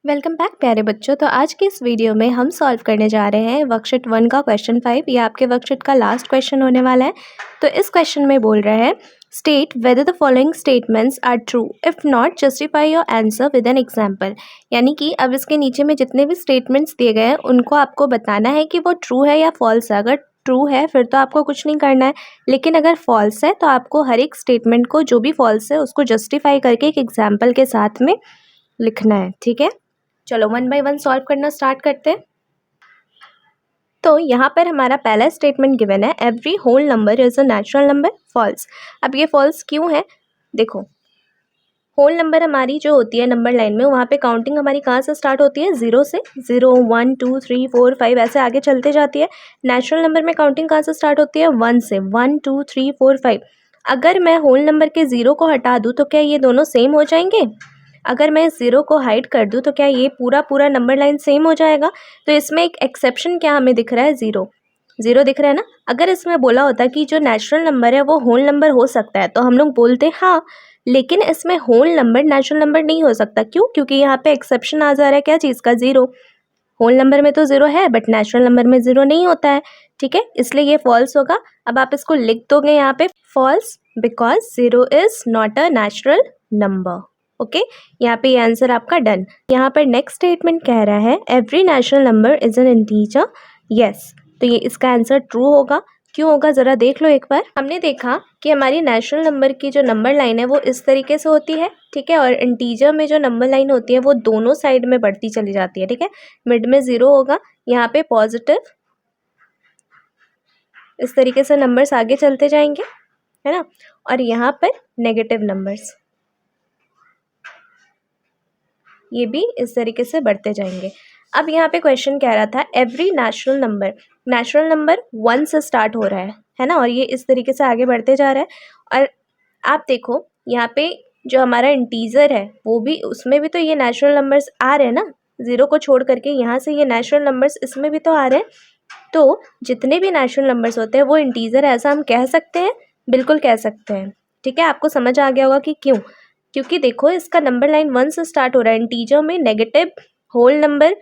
Welcome back प्यारे बच्चों। तो आज के इस वीडियो में हम सॉल्व करने जा रहे हैं वर्कशीट 1 का क्वेश्चन 5। ये आपके वर्कशीट का लास्ट क्वेश्चन होने वाला है। तो इस क्वेश्चन में बोल रहा है state whether the following statements are true, if not justify your answer with an example. यानी कि अब इसके नीचे में जितने भी स्टेटमेंट्स दिए गए हैं उनको आपको बताना है कि वो ट्रू है या फॉल्स है। अगर ट्रू है फिर तो आपको कुछ नहीं करना है, लेकिन अगर फॉल्स है तो आपको हर एक स्टेटमेंट को जो भी फॉल्स है उसको जस्टिफाई करके एक एग्जाम्पल के साथ में लिखना है। ठीक है, चलो 1 बाय 1 सॉल्व करना स्टार्ट करते हैं। तो यहाँ पर हमारा पहला स्टेटमेंट गिवन है every whole number is a natural number, false. अब ये फॉल्स क्यों है? देखो, होल नंबर हमारी जो होती है नंबर लाइन में, वहाँ पे काउंटिंग हमारी कहाँ से स्टार्ट होती है? 0 से। 0 1 2 3 4 5 ऐसे आगे चलते जाती है। नेचुरल नंबर में काउंटिंग कहाँ से स्टार्ट होती है? 1 से। 1 2 3 4 5। अगर मैं होल नंबर के 0 को हटा दूँ तो क्या ये दोनों सेम हो जाएंगे? अगर मैं 0 को हाइड कर दूँ तो क्या ये पूरा नंबर लाइन सेम हो जाएगा? तो इसमें एक एक्सेप्शन क्या हमें दिख रहा है? 0 0 दिख रहा है ना। अगर इसमें बोला होता कि जो नेचुरल नंबर है वो होल नंबर हो सकता है तो हम लोग बोलते हाँ, लेकिन इसमें होल नंबर नेचुरल नंबर नहीं हो सकता। क्यों? क्योंकि यहाँ पे एक्सेप्शन आ जा रहा है क्या चीज़ का? 0। होल नंबर में तो 0 है बट नेचुरल नंबर में 0 नहीं होता है। ठीक है, इसलिए ये फॉल्स होगा। अब आप इसको लिख दोगे यहाँ पे false, because 0 is not a natural number. Okay, यहाँ पे ये आंसर आपका डन। यहाँ पर नेक्स्ट स्टेटमेंट कह रहा है every natural number is an integer, yes. तो ये इसका आंसर ट्रू होगा। क्यों होगा ज़रा देख लो एक बार। हमने देखा कि हमारी नेचुरल नंबर की जो नंबर लाइन है वो इस तरीके से होती है, ठीक है, और इंटीजर में जो नंबर लाइन होती है वो दोनों साइड में बढ़ती चली जाती है। ठीक है, मिड में 0 होगा, यहाँ पे पॉजिटिव, इस तरीके से नंबर्स आगे चलते जाएंगे, है ना, और यहाँ पर नेगेटिव नंबर्स ये भी इस तरीके से बढ़ते जाएंगे। अब यहाँ पे क्वेश्चन कह रहा था एवरी नेचुरल नंबर 1 से स्टार्ट हो रहा है ना, और ये इस तरीके से आगे बढ़ते जा रहा है। और आप देखो यहाँ पे जो हमारा इंटीजर है वो भी, उसमें भी तो ये नेचुरल नंबर्स आ रहे हैं ना, 0 को छोड़ करके यहाँ से ये नेचुरल नंबर्स इसमें भी तो आ रहे हैं। तो जितने भी नेचुरल नंबर्स होते हैं वो इंटीजर है, ऐसा हम कह सकते हैं, बिल्कुल कह सकते हैं। ठीक है, आपको समझ आ गया होगा कि क्यों। क्योंकि देखो इसका नंबर लाइन 1 से स्टार्ट हो रहा है, इंटीजर में नेगेटिव, होल नंबर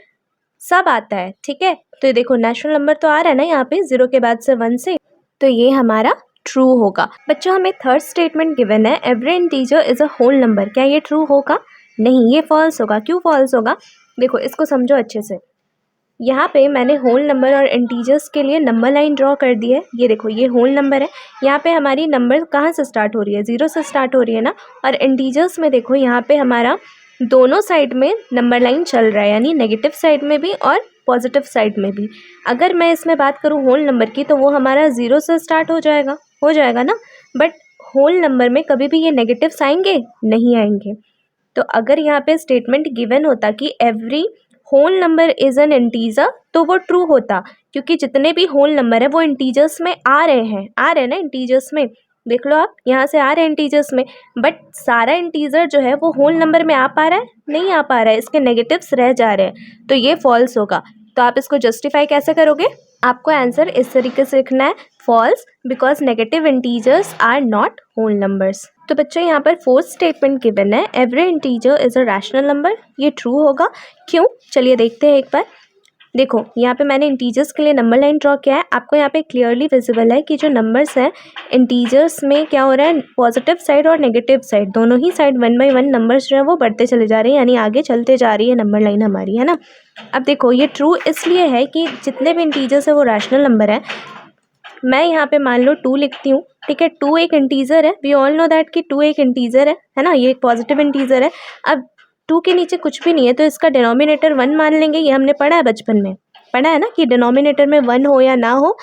सब आता है। ठीक है, तो ये देखो नेचुरल नंबर तो आ रहा है ना यहाँ पे 0 के बाद से 1 से, तो ये हमारा ट्रू होगा। बच्चों हमें थर्ड स्टेटमेंट गिवन है every integer is a whole number, क्या ये ट्रू होगा? नहीं, ये फॉल्स होगा। क्यों फॉल्स होगा? देखो इसको समझो अच्छे से। यहाँ पे मैंने होल नंबर और इंटीजर्स के लिए नंबर लाइन ड्रॉ कर दी है। ये देखो ये होल नंबर है, यहाँ पे हमारी नंबर कहाँ से स्टार्ट हो रही है? 0 से स्टार्ट हो रही है ना। और इंटीजर्स में देखो यहाँ पे हमारा दोनों साइड में नंबर लाइन चल रहा है, यानी नेगेटिव साइड में भी और पॉजिटिव साइड में भी। अगर मैं इसमें बात करूँ होल नंबर की तो वो हमारा 0 से स्टार्ट हो जाएगा ना। बट होल नंबर में कभी भी ये नेगेटिव्स आएंगे? नहीं आएंगे। तो अगर यहाँ पे स्टेटमेंट गिवन होता कि every whole number is an integer तो वो ट्रू होता, क्योंकि जितने भी होल नंबर है वो इंटीजर्स में आ रहे हैं ना, इंटीजर्स में। देख लो आप, यहाँ से आ रहे हैं इंटीजर्स में, बट सारा इंटीजर जो है वो होल नंबर में आ पा रहा है? नहीं आ पा रहा है, इसके नेगेटिव्स रह जा रहे हैं, तो ये फॉल्स होगा। तो आप इसको जस्टिफाई कैसे करोगे? आपको आंसर इस तरीके से लिखना है false, because negative integers are not whole numbers. तो बच्चों यहाँ पर फोर्थ स्टेटमेंट गिवन है every integer is a rational number, ये ट्रू होगा। क्यों? चलिए देखते हैं एक बार। देखो यहाँ पे मैंने इंटीजर्स के लिए नंबर लाइन ड्रॉ किया है, आपको यहाँ पे क्लियरली विजिबल है कि जो नंबर्स हैं इंटीजर्स में क्या हो रहा है, पॉजिटिव साइड और नेगेटिव साइड दोनों ही साइड 1 बाय 1 नंबर्स जो है वो बढ़ते चले जा रहे हैं, यानी आगे चलते जा रही है नंबर लाइन हमारी, है ना। अब देखो ये ट्रू इसलिए है कि जितने भी इंटीजर्स है वो रैशनल नंबर है। मैं यहाँ पे मान लो 2 लिखती हूँ, ठीक है, 2 एक इंटीजर है, वी ऑल नो दैट कि 2 एक इंटीजर है ना, ये एक पॉजिटिव इंटीजर है। अब 2 के नीचे कुछ भी नहीं है तो इसका डिनोमिनेटर 1 मान लेंगे, ये हमने पढ़ा है बचपन में, पढ़ा है ना कि डिनोमिनेटर में 1 हो या ना हो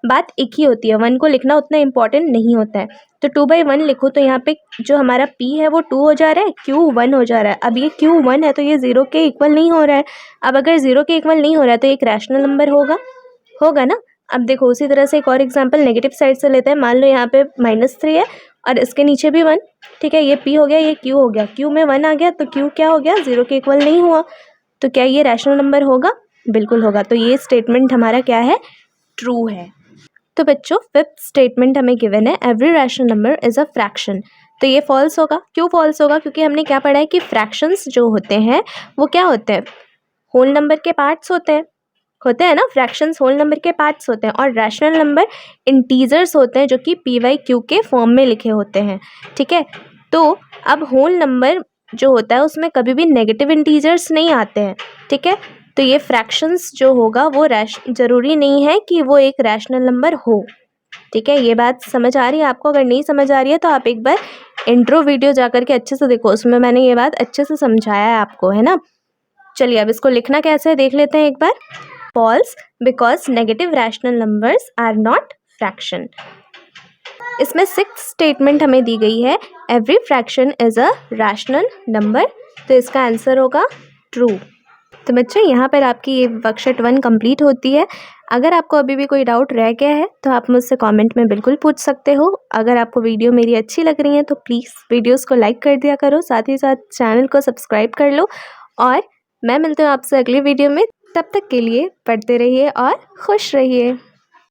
बात एक ही होती है, 1 को लिखना उतना इंपॉर्टेंट नहीं होता है। तो 2 बाई 1 लिखो तो यहाँ पे जो हमारा p है वो 2 हो जा रहा है, q 1 हो जा रहा है। अब ये q 1 है तो ये 0 के इक्वल नहीं हो रहा है। अब अगर 0 के इक्वल नहीं हो रहा है तो एक रैशनल नंबर होगा ना। अब देखो उसी तरह से एक और एग्जांपल नेगेटिव साइड से लेते हैं। मान लो यहाँ पे -3 है और इसके नीचे भी 1, ठीक है, ये p हो गया, ये q हो गया, q में 1 आ गया तो q क्या हो गया? 0 के इक्वल नहीं हुआ। तो क्या ये रैशनल नंबर होगा? बिल्कुल होगा। तो ये स्टेटमेंट हमारा क्या है? ट्रू है। तो बच्चों फिफ्थ स्टेटमेंट हमें गिवन है every rational number is a fraction. तो ये फॉल्स होगा। क्यों फॉल्स होगा? क्योंकि हमने क्या पढ़ा है कि फ्रैक्शंस जो होते हैं वो क्या होते हैं, होल नंबर के पार्ट्स होते हैं ना, फ्रैक्शंस होल नंबर के पार्ट्स होते हैं, और रैशनल नंबर इंटीजर्स होते हैं जो कि PYQ के फॉर्म में लिखे होते हैं। ठीक है, तो अब होल नंबर जो होता है उसमें कभी भी नेगेटिव इंटीजर्स नहीं आते हैं। ठीक है, तो ये फ्रैक्शंस जो होगा वो ज़रूरी नहीं है कि वो एक रैशनल नंबर हो। ठीक है, ये बात समझ आ रही है आपको? अगर नहीं समझ आ रही है तो आप एक बार इंट्रो वीडियो जा कर के अच्छे से देखो, उसमें मैंने ये बात अच्छे से समझाया है आपको, है ना। चलिए अब इसको लिखना कैसे है देख लेते हैं एक बार। False because negative rational numbers are not fraction. इसमें 6th स्टेटमेंट हमें दी गई है, every fraction is a rational number, तो इसका आंसर होगा ट्रू। तो बच्चों यहाँ पर आपकी ये वर्कशीट 1 कंप्लीट होती है। अगर आपको अभी भी कोई डाउट रह गया है तो आप मुझसे कमेंट में बिल्कुल पूछ सकते हो। अगर आपको वीडियो मेरी अच्छी लग रही है तो प्लीज़ वीडियोस को लाइक कर दिया करो, साथ ही साथ चैनल को सब्सक्राइब कर लो, और मैं मिलती हूँ आपसे अगली वीडियो में। तब तक के लिए पढ़ते रहिए और खुश रहिए।